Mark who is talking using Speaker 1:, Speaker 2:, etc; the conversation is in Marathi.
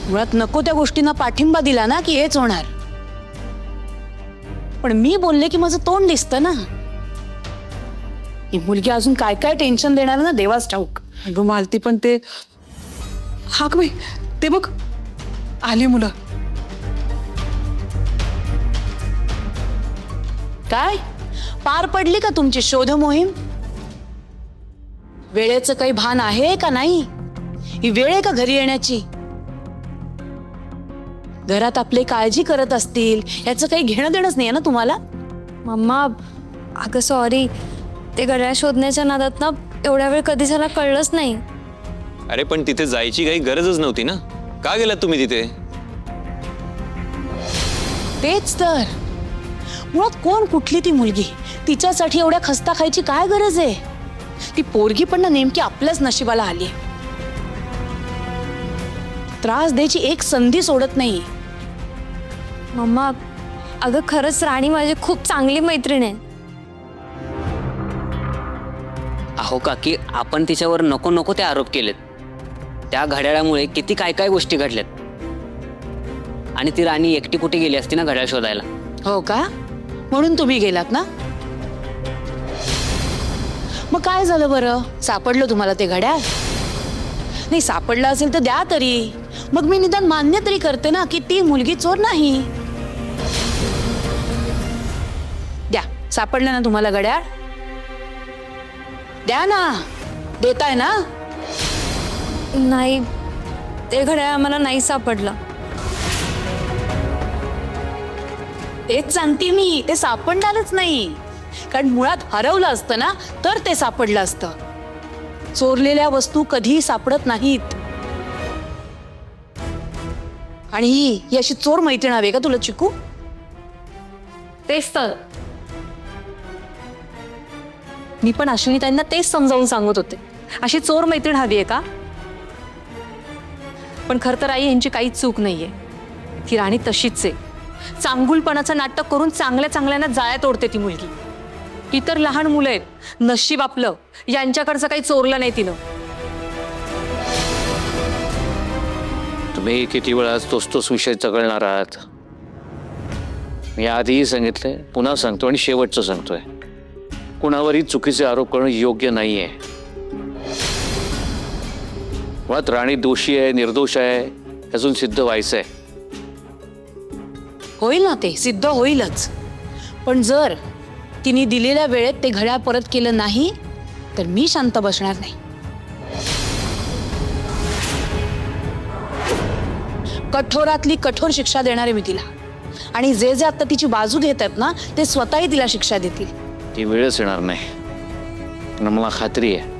Speaker 1: मुळात नको त्या गोष्टींना पाठिंबा दिला ना की हेच होणार. पण मी बोलले की माझं तोंड दिसतं ना. ही मुलगी अजून काय काय टेन्शन देणार ना देवाच ठाऊक.
Speaker 2: अगं मालती पण ते हाक बाई ते बघ आली मुलं.
Speaker 1: काय पार पडली का तुमची शोध मोहीम? वेळेचं काही भान आहे का नाही? ही वेळ आहे का घरी येण्याची? घरात आपले काळजी करत असतील याचं काही घेणं देणंच नाही ना तुम्हाला?
Speaker 3: मम्मा अगं सॉरी, ते घड्याळ शोधण्याच्या नादात ना एवढ्या वेळ कधी झाला कळलंच नाही.
Speaker 4: अरे पण तिथे जायची काही गरजच नव्हती ना. का गेलात तुम्ही तिथे?
Speaker 1: तेच तर. मुळात कोण कुठली ती मुलगी? तिच्यासाठी एवढ्या खस्ता खायची काय गरज आहे? ती पोरगी पण ना नेमकी आपल्याच नशिबाला आली. त्रास द्यायची एक संधी सोडत नाही.
Speaker 3: मम्मा अगं खरंच राणी माझी खूप चांगली मैत्रीण आहे.
Speaker 5: अहो काकी, आपण तिच्यावर नको नको ते आरोप केलेत. त्या घड्याळामुळे किती काय काय गोष्टी घडल्यात. आणि ती राणी एकटी कुठे गेली असती ना घड्याळ शोधायला.
Speaker 1: हो का? म्हणून तुम्ही गेलात ना? मग काय झालं बरं? सापडलं तुम्हाला ते घड्याळ? नाही सापडलं असेल तर द्या तरी. मग मी निदान मान्य तरी करते ना की ती मुलगी चोर नाही. द्या. सापडलं ना तुम्हाला घड्याळ? द्या ना. देताय ना?
Speaker 3: नाही, ते घड्याळ आम्हाला नाही सापडलं.
Speaker 1: तेच सांगते मी, ते सापडणारच नाही. कारण मुळात हरवलं असतं ना तर ते सापडलं असतं. चोरलेल्या वस्तू कधीही सापडत नाहीत. आणि ही अशी चोर मैत्रीण हवी का तुला चिकू?
Speaker 6: तेच तर मी पण अश्विनी त्यांना तेच समजावून सांगत होते. अशी चोर मैत्रीण हवी आहे का? पण खरं तर आई यांची काहीच चूक नाहीये. ती राणी तशीच आहे. चांगुलपणाचं नाटक करून चांगल्या चांगल्याना जाळ्या तोडते ती मुलगी. इतर लहान मुलं आहेत, नशीब आपलं यांच्याकडचं काही चोरलं नाही तिनं.
Speaker 7: तुम्ही किती वेळा तोच विषय चघळणार आहात? मी आधीही सांगितलंय, पुन्हा सांगतो आणि शेवटचं सांगतोय. कुणावरही चुकीचे आरोप करणं योग्य नाहीये. मुळात राणी दोषी आहे, निर्दोष आहे, अजून सिद्ध व्हायचंय.
Speaker 1: होईल ना, ते सिद्ध होईलच. पण जर तिने दिलेल्या वेळेत ते घड्याळ परत केलं नाही तर मी शांत बसणार नाही. कठोरातली कठोर शिक्षा देणार आहे मी तिला. आणि जे जे आता तिची बाजू घेत आहेत ना ते स्वतःही तिला शिक्षा देतील.
Speaker 7: ती वेळच येणार नाही, आणि मला खात्री आहे